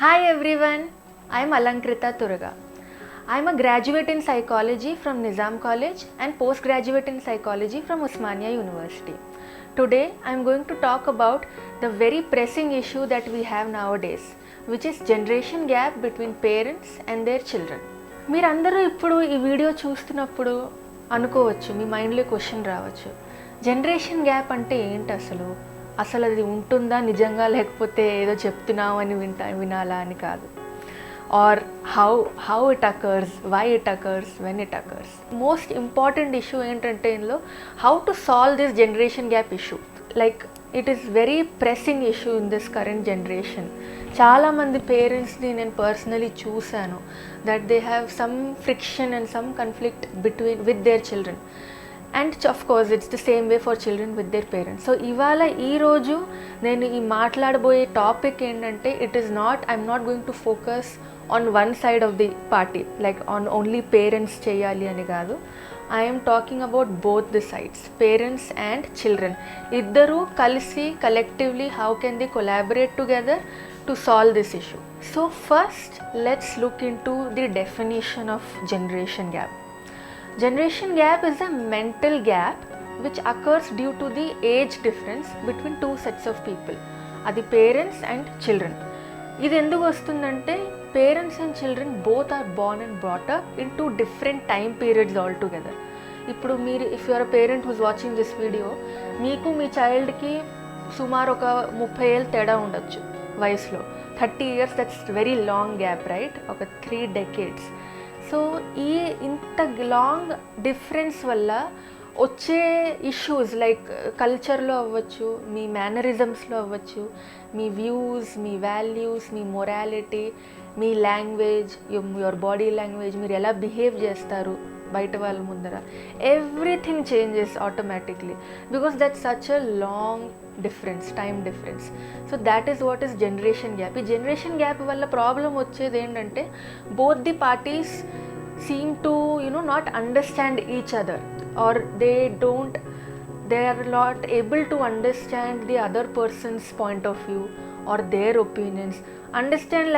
Hi everyone, I am Alankrita Turaga. I am a graduate in psychology from Nizam College and postgraduate in psychology from Osmania University. Today I am going to talk about the very pressing issue that we have nowadays, which is generation gap between parents and their children. మీరందరూ ఇప్పుడు ఈ video చూస్తున్నప్పుడు అనుకోవచ్చు, మీ మైండ్లో question రావచ్చు, generation gap అంటే ఏంటి అసలు అది ఉంటుందా నిజంగా, లేకపోతే ఏదో చెప్తున్నావు అని వినాలా అని కాదు, or how it occurs, why it occurs, when it occurs. Most important issue ఏంటంటే ఇందులో how to solve this generation gap issue. Like it is very pressing issue in this current generation. చాలామంది పేరెంట్స్ని నేను పర్సనలీ చూశాను that they have some friction and some conflict with their children. And of course it's the same way for children with their parents. So ఇవాళ ఈరోజు నేను ఈ మాట్లాడబోయే topic ఏంటంటే I'm not going to focus on one side of the party, like on only parents చేయాలి అని కాదు. I'm talking about both the sides, parents and children. ఇద్దరూ కలిసి collectively how can the collaborate together to solve this issue. So first let's look into the definition of generation gap. Generation gap is a mental gap which occurs due to the age difference between two sets of people, adi parents and children. ఇది ఎందుకు వస్తుందంటే parents and children both are born and brought up in two different time periods all together. ఇప్పుడు మీరు if you're a parent who's watching this video, మీకు మీ చైల్డ్కి సుమారు ఒక 30 ఏళ్ళు తేడా ఉండొచ్చు వయసులో. 30 years, that's very long gap, right? ఒక 3 decades. సో ఈ ఇంత లాంగ్ డిఫరెన్స్ వల్ల వచ్చే ఇష్యూస్ లైక్ కల్చర్లో అవ్వచ్చు, మీ మేనరిజమ్స్లో అవ్వచ్చు, మీ వ్యూస్, మీ వాల్యూస్, మీ మొరాలిటీ, మీ లాంగ్వేజ్, యువర్ బాడీ లాంగ్వేజ్, మీరు ఎలా బిహేవ్ చేస్తారు బయట వాళ్ళ ముందర, everything changes automatically because that's such a long difference, time difference. So that is what is generation gap. ఈ జనరేషన్ గ్యాప్ వల్ల ప్రాబ్లం వచ్చేది ఏంటంటే both the parties seem to not understand each other, or they are not able to understand the other person's point of view are there opinions. Understand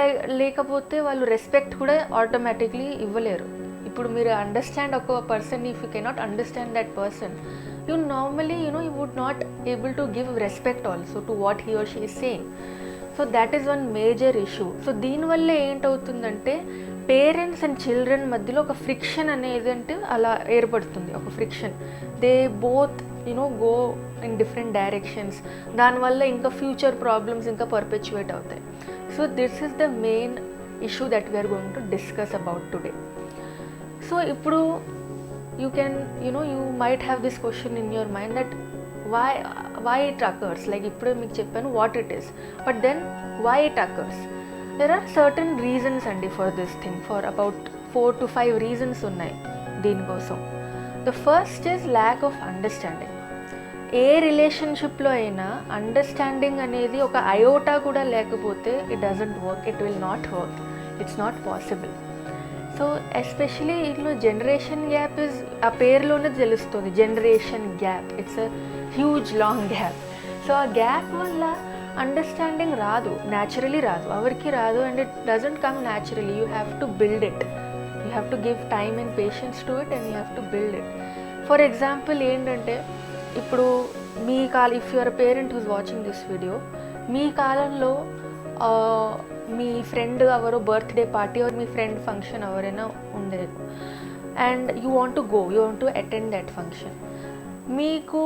లేకపోతే వాళ్ళు respect కూడా automatically ఇవ్వలేరు. ఇప్పుడు మీరు understand ఒక person, if you cannot understand that person, you normally you would not able to give respect also to what he or she is saying. So that is one major issue. So దీని వల్ల ఏంటవుతుందంటే parents and children మధ్యలో ఒక friction అనేది అంటే అలా ఏర్పడుతుంది, ఒక friction. They both go in different directions. దానివల్ల ఇంకా ఫ్యూచర్ ప్రాబ్లమ్స్ ఇంకా పర్పెచువేట్ అవుతాయి. So this is the main issue that we're going to discuss about today. So ఇప్పుడు you might have this question in your mind that why it occurs. Like ippude meeku cheppanu what it is, but then why it occurs. There are certain reasons andi for this thing, for about 4 to 5 reasons unnai deen kosam. The first is lack of understanding. ఏ రిలేషన్షిప్లో అయినా understanding అనేది ఒక iota కూడా లేకపోతే it doesn't work, it will not work, it's not possible. So especially ఇందులో generation gap is ఆ పేరులోనే తెలుస్తుంది, generation gap. It's a huge long gap. So ఆ గ్యాప్ వల్ల అండర్స్టాండింగ్ రాదు, న్యాచురలీ రాదు, ఎవరికి రాదు. And it doesn't come naturally. You have to build it, you have to give time and patience to it, and you have to build it. For example ఏంటంటే ఇప్పుడు if you are a parent who's watching this video, మీ కాలంలో మీ friend ఎవరో birthday party or మీ friend function ఎవరైనా ఉండేది, and you want to attend that function. మీకు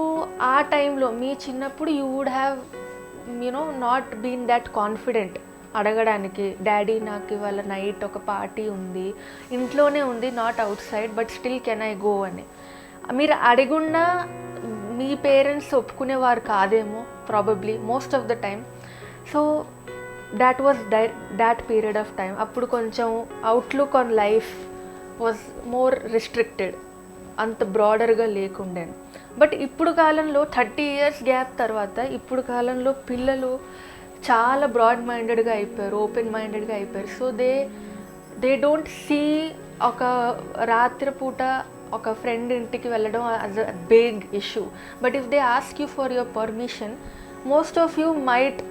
ఆ టైంలో మీ చిన్నప్పుడు you would have not been that confident అడగడానికి, డాడీ నాకు ఇవాళ నైట్ ఒక పార్టీ ఉంది, ఇంట్లోనే ఉంది, not outside, but still can I go అని. మీరు అడిగుండా మీ పేరెంట్స్ ఒప్పుకునేవారు కాదేమో, probably most of the time. So that was that period of time. అప్పుడు కొంచెం outlook on life was more restricted, అంత బ్రాడర్గా లేకుండే. బట్ ఇప్పుడు కాలంలో 30 years గ్యాప్ తర్వాత ఇప్పుడు కాలంలో పిల్లలు చాలా బ్రాడ్ మైండెడ్గా అయిపోయారు, ఓపెన్ మైండెడ్గా అయిపోయారు. సో దే డోంట్ సీ ఒక రాత్రిపూట ఒక ఫ్రెండ్ ఇంటికి వెళ్ళడం as a big issue. But if they ask you for your permission, most of you might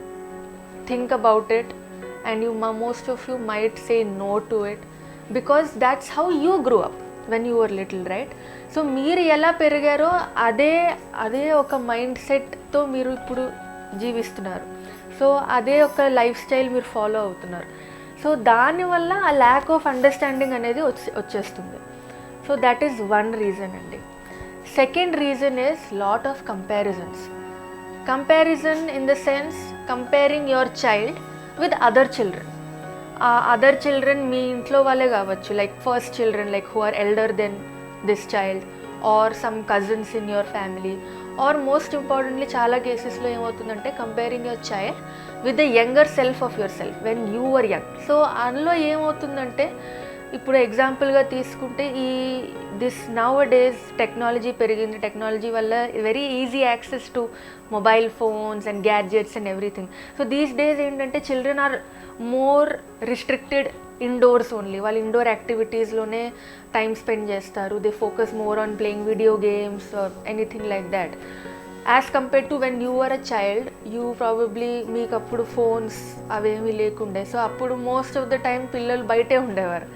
think about it and most of you might say no to it because that's how you grew up when you were little, right? So మీరు ఎలా పెరిగారో అదే ఒక mind సెట్తో మీరు ఇప్పుడు జీవిస్తున్నారు. So అదే ఒక lifestyle మీరు ఫాలో అవుతున్నారు. సో దానివల్ల ఆ ల్యాక్ ఆఫ్ అండర్స్టాండింగ్ అనేది వచ్చేస్తుంది. So that is one reason అండి. Second reason is lot of comparison in the sense comparing your child with other children. Other children మీ ఇంట్లో వాళ్ళే కావచ్చు, like first children like who are elder then this child or some cousins in your family, or most importantly చాలా కేసెస్లో ఏమవుతుందంటే comparing your child with the younger self of your self when you were young. So అందులో ఏమవుతుందంటే ఇప్పుడు ఎగ్జాంపుల్గా తీసుకుంటే this nowadays technology పెరిగింది. Technology వల్ల very easy access to mobile phones and gadgets and everything. So these days ఏంటంటే children are more restricted indoors only. వాళ్ళు indoor యాక్టివిటీస్లోనే టైం స్పెండ్ చేస్తారు. They focus more on playing video games or anything like that. As compared to when you are a child, you probably మీకు అప్పుడు phones అవేమీ లేకుండే. So అప్పుడు most of the time పిల్లలు బయటే ఉండేవారు,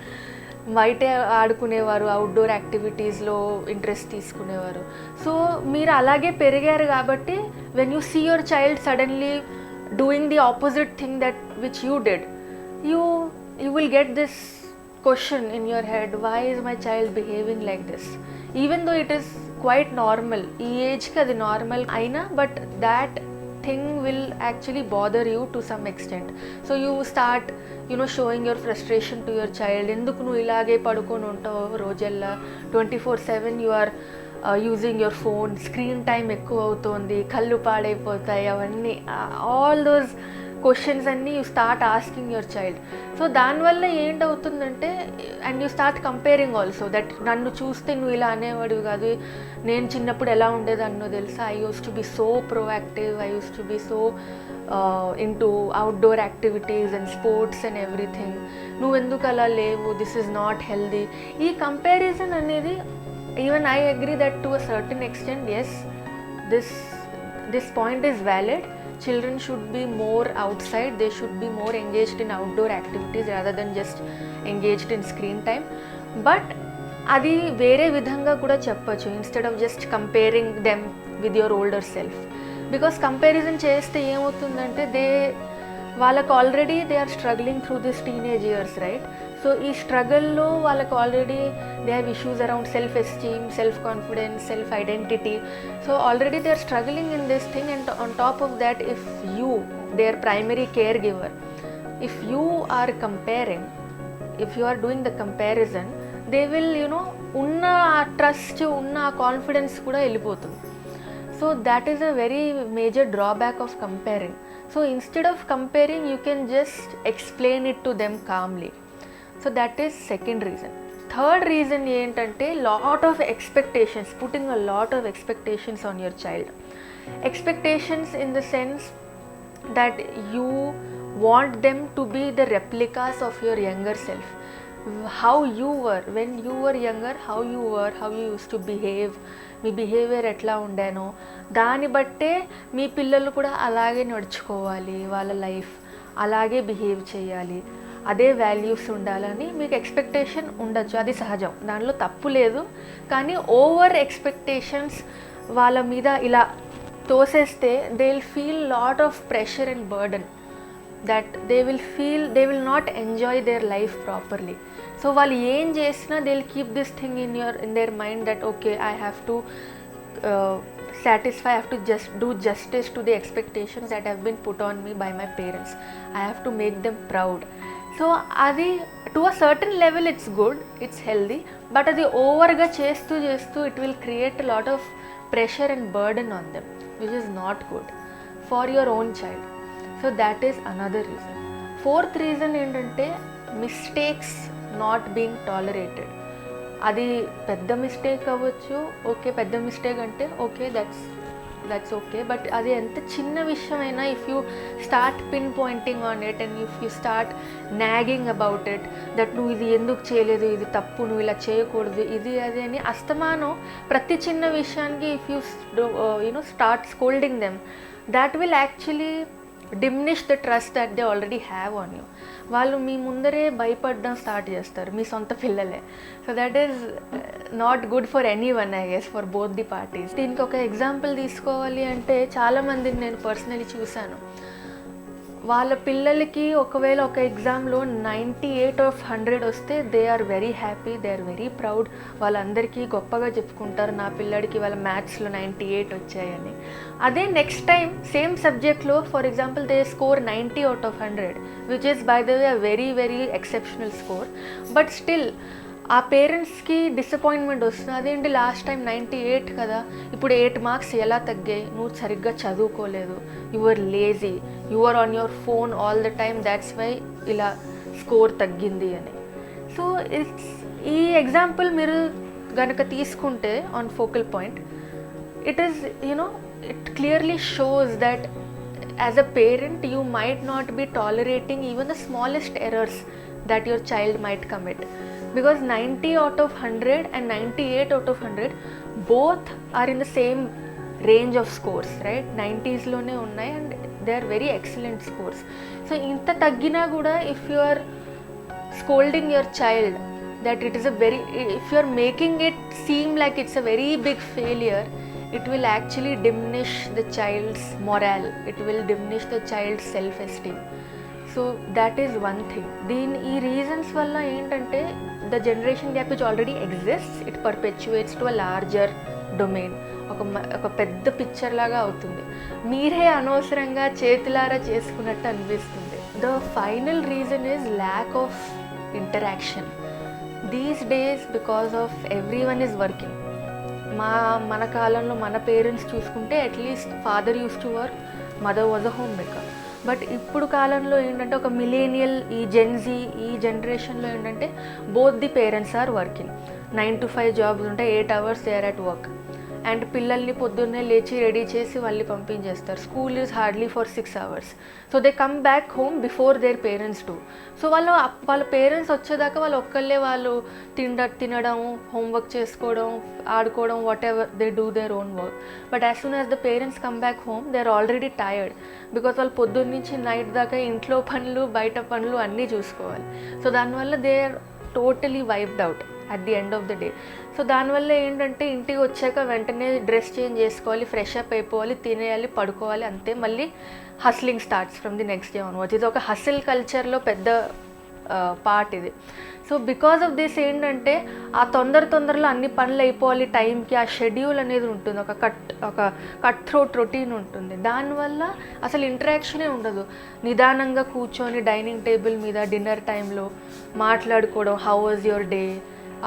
బయటే ఆడుకునేవారు, అవుట్డోర్ యాక్టివిటీస్లో ఇంట్రెస్ట్ తీసుకునేవారు. సో మీరు అలాగే పెరిగారు కాబట్టి when you see your child suddenly doing the opposite thing that which you did, you will get this question in your head, why is my child behaving like this, even though it is quite normal. ee age ki adi normal aina, but that thing will actually bother you to some extent. So you start showing your frustration to your child. ఎందుకు నువ్వు ఇలాగే పడుకొని ఉంటావు రోజల్లా 24/7 you are using your phone, screen time ఎక్కువ అవుతుంది, కళ్ళు పాడైపోతాయి, అవన్నీ ఆల్ దోస్ క్వశ్చన్స్ అన్నీ you start asking your child. So దానివల్ల ఏంటవుతుందంటే and you start comparing also that నన్ను చూస్తే నువ్వు ఇలా అనేవాడివి కాదు, నేను చిన్నప్పుడు ఎలా ఉండేదాన్నో తెలుసా, I use to be so proactive, I use to be so into outdoor activities and sports and everything, నువ్వెందుకు అలా లేవు, దిస్ ఈజ్ నాట్ హెల్దీ. ఈ కంపారిజన్ అనేది even I agree that to a certain extent, yes, this point is valid. Children should be more outside, they should be more engaged in outdoor activities rather than just engaged in screen time. But అది వేరే విధంగా కూడా చెప్పచ్చు, instead of just comparing them with your older self. Because comparison చేస్తే ఏమవుతుందంటే వాళ్ళకు already they are struggling through this teenage years, right? So ఈ స్ట్రగల్లో వాళ్ళకు already they have issues around self esteem, self confidence, self identity. So already they are struggling in this thing. And on top of that, if you, their primary care giver, if you are comparing, if you are doing the comparison, they will ఉన్న ఆ trust, ఉన్న ఆ confidence కూడా వెళ్ళిపోతుంది. So that is a very major drawback of comparing. So instead of comparing, you can just explain it to them calmly. So that is second reason. Third reason ఏంటంటే lot of expectations, putting a lot of expectations on your child. Expectations in the sense that you want them to be the replicas of your younger self. How you were when you were younger, how you used to behave, me behaviour ఎట్లా ఉండేనో దాన్ని బట్టే మీ పిల్లలు కూడా అలాగే నడుచుకోవాలి, వాళ్ళ life అలాగే behave చేయాలి, అదే వాల్యూస్ ఉండాలని మీకు ఎక్స్పెక్టేషన్ ఉండొచ్చు. అది సహజం, దానిలో తప్పు లేదు. కానీ ఓవర్ ఎక్స్పెక్టేషన్స్ వాళ్ళ మీద ఇలా తోసేస్తే they will feel lot of pressure and burden, that they will not enjoy their life properly. So వాళ్ళు ఏం చేసినా they will keep this thing in their mind that okay, I have to satisfy, I have to just do justice to the expectations that have been put on me by my parents, I have to make them proud. So అది to a certain level it's good, it's healthy, but అది ఓవర్గా చేస్తూ it will create a lot of pressure and burden on them, which is not good for your own child. So that is another reason. Fourth reason ఏంటంటే mistakes not being tolerated. అది పెద్ద mistake అవ్వచ్చు, okay, పెద్ద mistake అంటే okay, that's okay. But అది ఎంత చిన్న విషయమైనా, if you start pin pointing on it and if you start nagging about it, that నువ్వు ఇది ఎందుకు చేయలేదు, ఇది తప్పు, నువ్వు ఇలా చేయకూడదు, ఇది అది అని అస్తమానం ప్రతి చిన్న విషయానికి if you start scolding them, that will actually diminish the trust that they already have on you. వాళ్ళు మీ ముందరే భయపడడం స్టార్ట్ చేస్తారు, మీ సొంత పిల్లలే. So that is not good for any one, I guess, for both the parties. దీనికి ఒక example తీసుకోవాలి అంటే చాలామందిని నేను పర్సనలీ చూశాను. వాళ్ళ పిల్లలకి ఒకవేళ ఒక ఎగ్జామ్లో 98/100 వస్తే they are very happy, they are very proud. వాళ్ళందరికీ గొప్పగా చెప్పుకుంటారు, నా పిల్లడికి వాళ్ళ మ్యాథ్స్లో 98 వచ్చాయని. అదే నెక్స్ట్ టైం సేమ్ సబ్జెక్ట్లో for example they score 90/100, which is by the way a very very exceptional score. But still ఆ పేరెంట్స్కి డిసప్పాయింట్మెంట్ వస్తుంది. అదేంటి లాస్ట్ టైం 98 కదా, ఇప్పుడు 8 మార్క్స్ ఎలా తగ్గాయి, నువ్వు సరిగ్గా చదువుకోలేదు, you are lazy, you are on your phone all the time, that's why ఇలా స్కోర్ తగ్గింది అని. సో ఈ ఎగ్జాంపుల్ మీరు కనుక తీసుకుంటే on focal point, it is it clearly shows that as a parent you might not be tolerating even the smallest errors that your child might commit, because 90/100 and 98/100 both are in the same range of scores, right? 90s లోనే ఉన్నాయి and they are very excellent scores. So ఇంత తగ్గినా కూడా if you are scolding your child that it is a very, if you are making it seem like it's a very big failure, it will actually diminish the child's morale, it will diminish the child's self-esteem. So that is one thing. ఈ reasons వల్ల ఏంటంటే the generation gap which already exists, it perpetuates to a larger domain. ఒక పెద్ద picture లాగా అవుతుంది, మీరే అనవసరంగా చేతులారా చేసుకున్నట్టు అనిపిస్తుంది. The final reason is lack of interaction. These days because of everyone is working. మన కాలంలో మన పేరెంట్స్ చూసుకుంటే at least father use to work, mother was a home maker. But ఇప్పుడు కాలంలో ఏంటంటే ఒక మిలేనియల్, ఈ జెన్జీ, ఈ జనరేషన్లో ఏంటంటే both the parents are working. 9 to 5 jobs ఉంటాయి, 8 hours they are at work. And పిల్లల్ని పొద్దున్నే లేచి రెడీ చేసి వాళ్ళని పంపించేస్తారు. School is hardly for 6 hours. So they come back home before their parents do. So వాళ్ళ పేరెంట్స్ వచ్చేదాకా వాళ్ళు ఒక్కళ్ళే వాళ్ళు తినడం, హోంవర్క్ చేసుకోవడం, ఆడుకోవడం, whatever they do their own work. But as soon as the parents come back home they are already tired, because వాళ్ళు పొద్దున్న నుంచి నైట్ దాకా ఇంట్లో పనులు, బయట పనులు అన్నీ చూసుకోవాలి. సో దానివల్ల they are totally wiped out at the end of the day. So దానివల్ల ఏంటంటే ఇంటికి వచ్చాక వెంటనే డ్రెస్ చేంజ్ చేసుకోవాలి, ఫ్రెష్ అప్ అయిపోవాలి, తినేయాలి, పడుకోవాలి, అంతే. మళ్ళీ hustling starts from the next day onwards. ఇది ఒక హసిల్ కల్చర్లో పెద్ద పార్ట్ ఇది. సో బికాస్ ఆఫ్ దిస్ ఏంటంటే ఆ తొందరలో అన్ని పనులు అయిపోవాలి టైంకి, ఆ షెడ్యూల్ అనేది ఉంటుంది, ఒక కట్ థ్రోట్ రొటీన్ ఉంటుంది. దానివల్ల అసలు ఇంటరాక్షనే ఉండదు. నిదానంగా కూర్చొని డైనింగ్ టేబుల్ మీద డిన్నర్ టైంలో మాట్లాడుకోవడం, హౌ వాజ్ యువర్ డే,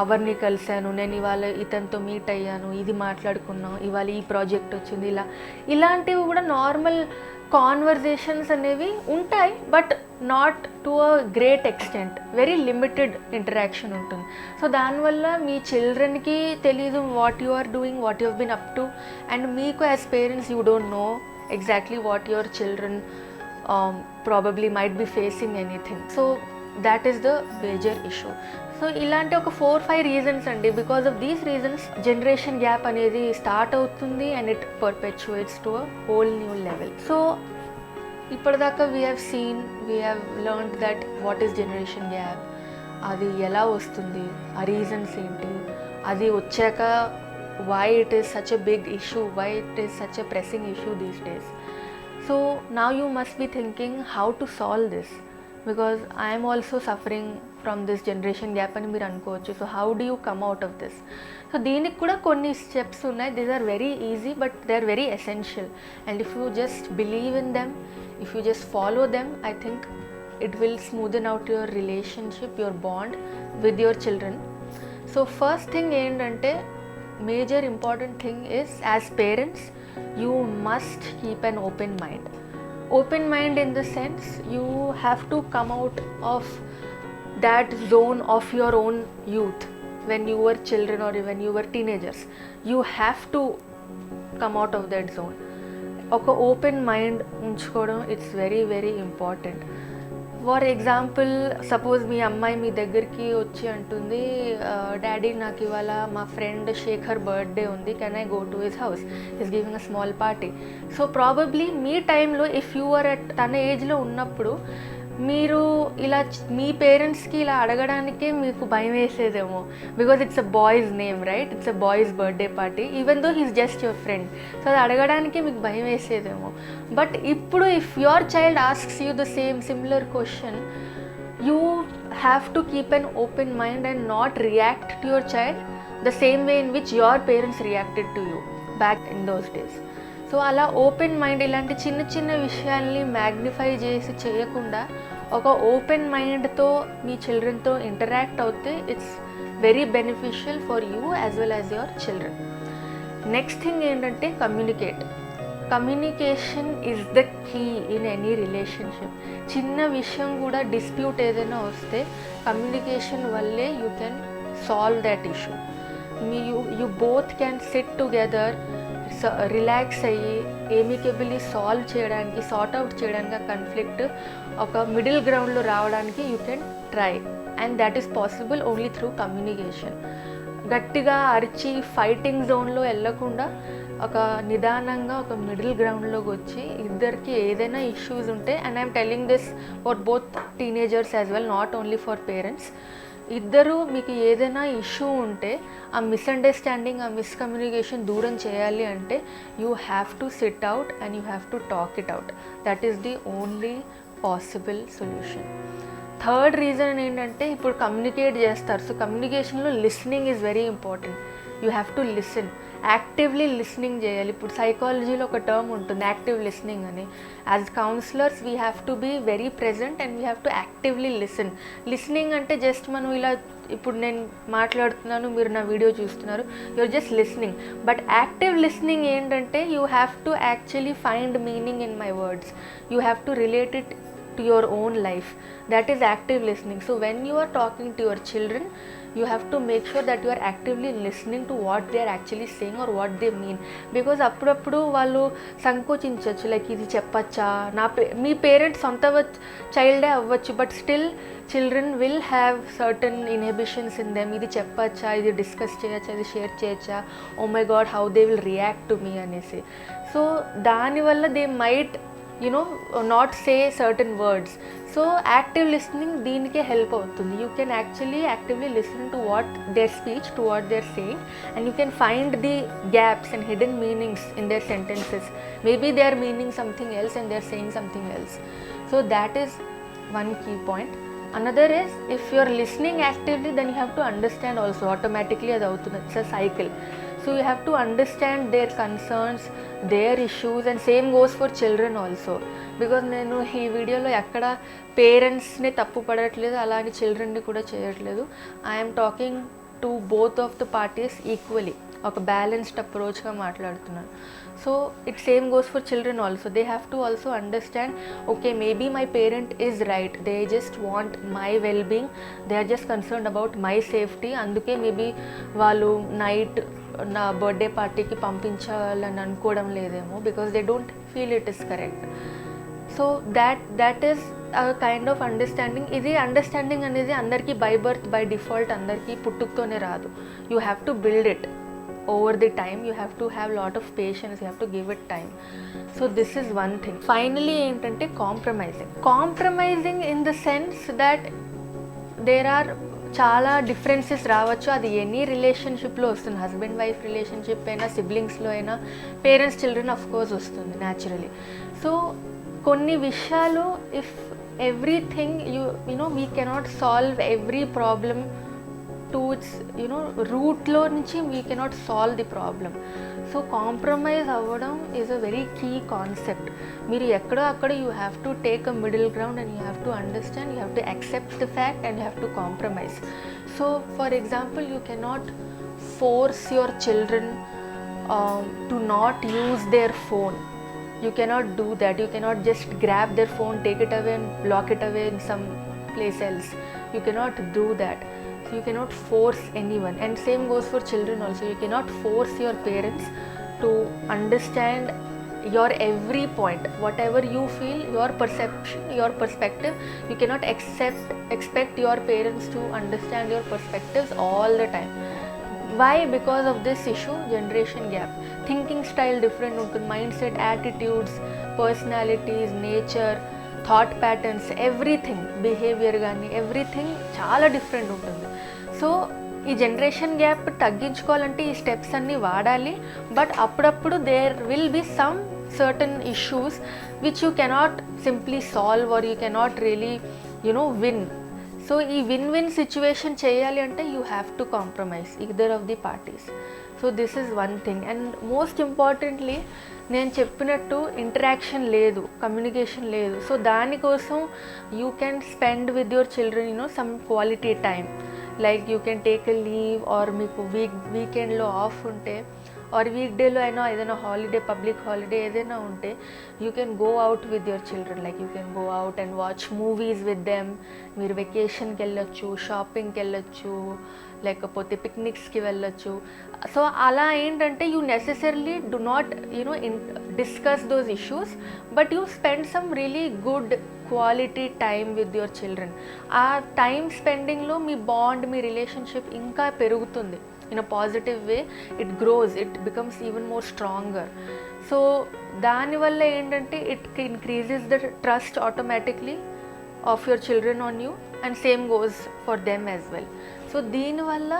ఎవరిని కలిశాను, నేను ఇవాళ ఇతనితో మీట్ అయ్యాను, ఇది మాట్లాడుకున్నాం, ఇవాళ ఈ ప్రాజెక్ట్ వచ్చింది, ఇలాంటివి కూడా నార్మల్ కాన్వర్జేషన్స్ అనేవి ఉంటాయి. But not to a great extent, very limited interaction ఉంటుంది. సో దానివల్ల మీ చిల్డ్రన్కి తెలీదు what you are doing, what you have been up to, and మీకు as parents you don't know exactly what your children probably might be facing anything. So that is the major issue. So ఇలాంటి ఒక 4-5 reasons అండి. Because of these reasons generation gap అనేది start అవుతుంది and it perpetuates to a whole new level. So ఇప్పటిదాకా we have learned that what is generation gap, అది ఎలా వస్తుంది, ఆ రీజన్స్ ఏంటి, అది వచ్చాక why it is such a big issue, why it is such a pressing issue these days. So now you must be thinking how to solve this, because I am also suffering from this generation gap అని మీరు అనుకోవచ్చు. So how do you come out of this? So దీనికి కూడా కొన్ని steps ఉన్నాయి. These are very easy but they are very essential, and if you just believe in them, if you just follow them, I think it will smoothen out your relationship, your bond with your children. So first thing ఏంటంటే, major important thing is, as parents you must keep an open mind. Open mind in the sense you have to come out of that zone of your own youth when you were children or when you were teenagers. You have to come out of that zone. ఒక open mind ఉంచుకోవడం it's very very important. For example suppose మీ అమ్మాయి మీ దగ్గరికి వచ్చి అంటుంది, daddy నాకు ఇవాళ మా ఫ్రెండ్ శేఖర్ బర్త్డే ఉంది, can I go to his house, is giving a small party. So probably మీ టైంలో ఇఫ్ యూ ఆర్ అట్ తన ఏజ్లో ఉన్నప్పుడు మీరు ఇలా మీ పేరెంట్స్కి ఇలా అడగడానికే మీకు భయం వేసేదేమో, because it's a boy's name, right? It's a boy's birthday party, even though he's just your friend. So అది అడగడానికే మీకు భయం వేసేదేమో. బట్ ఇప్పుడు if your child asks you the similar question, you have to keep an open mind and not react to your child the same way in which your parents reacted to you back in those days. So అలా open mind ఇలాంటి చిన్న చిన్న విషయాల్ని magnify చేసి చేయకుండా ఒక open మైండ్తో మీ చిల్డ్రన్తో ఇంటరాక్ట్ అవుతే it's very beneficial for you as well as your children. Next thing ఏంటంటే communication is the key in any relationship. చిన్న విషయం కూడా డిస్ప్యూట్ ఏదైనా వస్తే కమ్యూనికేషన్ వల్లే you can solve that issue. You both can sit together, relax అయ్యి amicably సాల్వ్ చేయడానికి, సార్ట్ అవుట్ చేయడానికి ఆ కాన్ఫ్లిక్ట్ ఒక మిడిల్ గ్రౌండ్లో రావడానికి you can try, and that is possible only through communication. గట్టిగా అరిచి ఫైటింగ్ జోన్లో వెళ్ళకుండా ఒక నిదానంగా ఒక మిడిల్ గ్రౌండ్లోకి వచ్చి ఇద్దరికి ఏదైనా ఇష్యూస్ ఉంటే, and I'm telling this for both teenagers as well, not only for parents. ఇద్దరు మీకు ఏదైనా ఇష్యూ ఉంటే ఆ మిస్అండర్స్టాండింగ్, ఆ మిస్కమ్యూనికేషన్ దూరం చేయాలి అంటే you have to sit out and you have to talk it out. That is the only possible solution. Third reason ఏంటంటే ఇప్పుడు కమ్యూనికేట్ చేస్తారు. సో కమ్యూనికేషన్లో listening is very important. You have to listen, actively listening చేయాలి. ఇప్పుడు సైకాలజీలో ఒక term ఉంటుంది active listening అని. As counsellors we have to be very present and we have to actively listen. Listening అంటే జస్ట్ మనం ఇలా ఇప్పుడు నేను మాట్లాడుతున్నాను, మీరు నా వీడియో చూస్తున్నారు, you're just listening. But active listening ఏంటంటే you have to actually find meaning in my words, you have to relate it to your own life. That is active listening. So when you are talking to your children, you have to make sure that you are actively listening to what they are actually saying or what they mean. Because అప్పుడప్పుడు వాళ్ళు సంకోచించవచ్చు, like ఇది చెప్పచ్చా, మీ parents సొంత చైల్డే అవ్వచ్చు, but still children will have certain inhibitions in them. ఇది చెప్పచ్చా, ఇది discuss చేయొచ్చా, ఇది షేర్ చేయొచ్చా, oh my god how they will react to మీ అనేసి. సో దానివల్ల they might not say certain words. So active listening దీనికే హెల్ప్ అవుతుంది. You can actually actively listen to what their speech, to what they're saying, and you can find the gaps and hidden meanings in their sentences. Maybe they are meaning something else and they're saying something else. So that is one key point. Another is if you're listening actively, then you have to understand also. Automatically అది అవుతుంది. It's a cycle. So you have to understand their concerns, their issues, and same goes for children also. Because నేను ఈ వీడియోలో ఎక్కడ పేరెంట్స్ని తప్పు పడట్లేదు, అలానే చిల్డ్రన్ని కూడా చేయట్లేదు. I'm talking to both of the parties equally, ఒక బ్యాలెన్స్డ్ అప్రోచ్గా మాట్లాడుతున్నాను. So it same goes for children also. They have to also understand, okay maybe my parent is right, they just want my well being, they are just concerned about my safety. అందుకే maybe వాళ్ళు night నా birthday పార్టీకి పంపించాలని అనుకోవడం లేదేమో, because they don't feel it is correct. So that is a kind of understanding. ఇది understanding అనేది అందరికీ బై బర్త్, బై డిఫాల్ట్ అందరికీ పుట్టుకతోనే రాదు. You have to build it over the time. You have to have lot of patience, you have to give it time. So this is one thing. Finally ఏంటంటే compromising in the sense that there are చాలా differences రావచ్చు. అది any రిలేషన్షిప్లో వస్తుంది, husband wife relationship అయినా, సిబ్లింగ్స్లో అయినా, parents children of course వస్తుంది న్యాచురలీ. సో కొన్ని విషయాలు if everything we cannot solve every problem to its రూట్లో నుంచి we cannot solve the problem. So compromise అవ్వడం is a very key concept. మీరు ఎక్కడో అక్కడ you have to take a middle ground and you have to understand, you have to accept the fact and you have to compromise. So for example, you cannot force your children to not use their phone. You cannot do that. You cannot just grab their phone, take it away and lock it away in some place else. You cannot do that. So you cannot force anyone, and same goes for children also. You cannot force your parents to understand your every point, whatever you feel, your perception, your perspective, you cannot expect your parents to understand your perspectives all the time. Why? Because of this issue, generation gap. Thinking style different ఉంటుంది, mind set, attitudes, personalities, nature, thought patterns, everything, behaviour కానీ everything చాలా different ఉంటుంది. So ఈ generation gap తగ్గించుకోవాలంటే ఈ steps అన్నీ వాడాలి. But అప్పుడప్పుడు there will be some certain issues which you cannot simply solve or you cannot really win. So ఈ విన్ సిచ్యువేషన్ చేయాలి అంటే you have to compromise either of the parties. So this is one thing. And most importantly నేను చెప్పినట్టు interaction లేదు, communication లేదు. So దానికోసం you can spend with your children some quality time. Like you can take a leave, or మీకు వీకెండ్లో of ఉంటే, are weak డేలో అయినా ఏదైనా హాలిడే, పబ్లిక్ హాలిడే ఏదైనా ఉంటే, you can go out with your children. Like you can go out and watch movies with them. మీరు వెకేషన్కి వెళ్ళొచ్చు, షాపింగ్కి వెళ్ళొచ్చు, లేకపోతే పిక్నిక్స్కి వెళ్ళొచ్చు. సో అలా ఏంటంటే you necessarily do not discuss those issues, but you spend some really good quality time with your children. ఆ time స్పెండింగ్లో మీ bond, మీ relationship ఇంకా పెరుగుతుంది in a positive way. It grows, it becomes even more stronger. So దానివల్ల ఏంటంటే it increases the trust automatically of your children on you, and same goes for them as well. So దీనివల్ల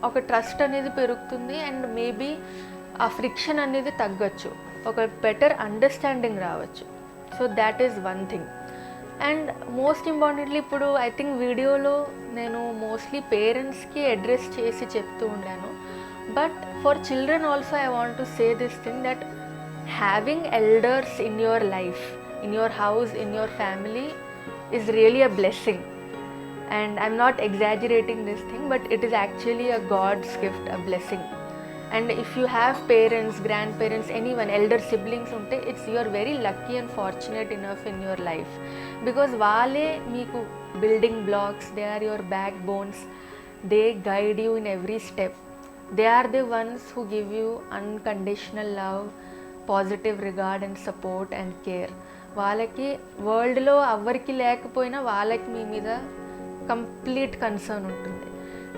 ఒక trust అనేది పెరుగుతుంది, and maybe ఆ friction అనేది తగ్గచ్చు, ఒక better understanding రావచ్చు. So that is one thing. And most importantly ఇప్పుడు I think వీడియోలో నేను మోస్ట్లీ పేరెంట్స్కి అడ్రస్ చేసి చెప్తూ ఉండాను. But for children also I want to say this thing, that having elders in your life, in your house, in your family is really a blessing. And I'm not exaggerating this thing, but it is actually a God's gift, a blessing. And if you have parents, grandparents, anyone, elder siblings unte, you are very lucky and fortunate enough in your life, because vaale meeku building blocks, they are your backbones, they guide you in every step. They are the ones who give you unconditional love, positive regard and support and care. వాళ్ళకి వరల్డ్లో ఎవరికి లేకపోయినా వాళ్ళకి మీ మీద complete concern ఉంటుంది.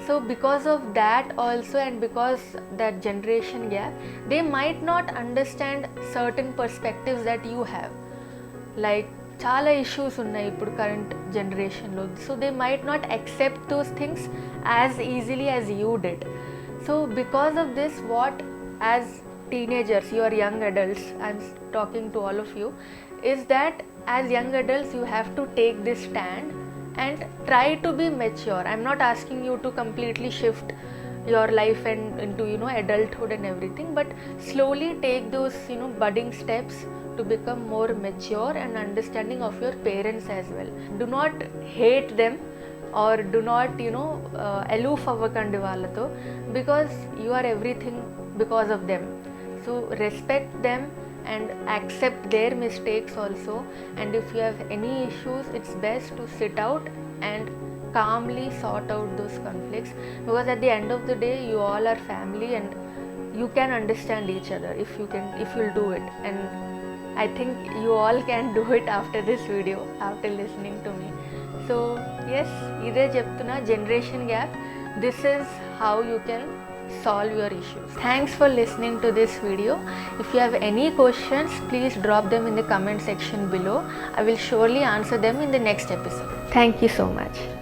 So because of that also, and because that generation gap, they might not understand certain perspectives that you have. Like చాలా issues ఉన్నాయి ఇప్పుడు కరెంట్ జనరేషన్లో. So they might not accept those things as easily as you did. So because of this, what as teenagers, you are young adults, I'm talking to all of you, is that as young adults you have to take this stand and try to be mature. I'm not asking you to completely shift your life and into adulthood and everything, but slowly take those budding steps to become more mature and understanding of your parents as well. Do not hate them or do not aloof avvakandi vallato, because you are everything because of them. So respect them and accept their mistakes also. And if you have any issues, it's best to sit out and calmly sort out those conflicts, because at the end of the day you all are family and you can understand each other if you'll do it. And I think you all can do it after this video, after listening to me. So yes, ide cheptuna, generation gap, this is how you can solve your issues. Thanks for listening to this video. If you have any questions, please drop them in the comment section below. I will surely answer them in the next episode. Thank you so much.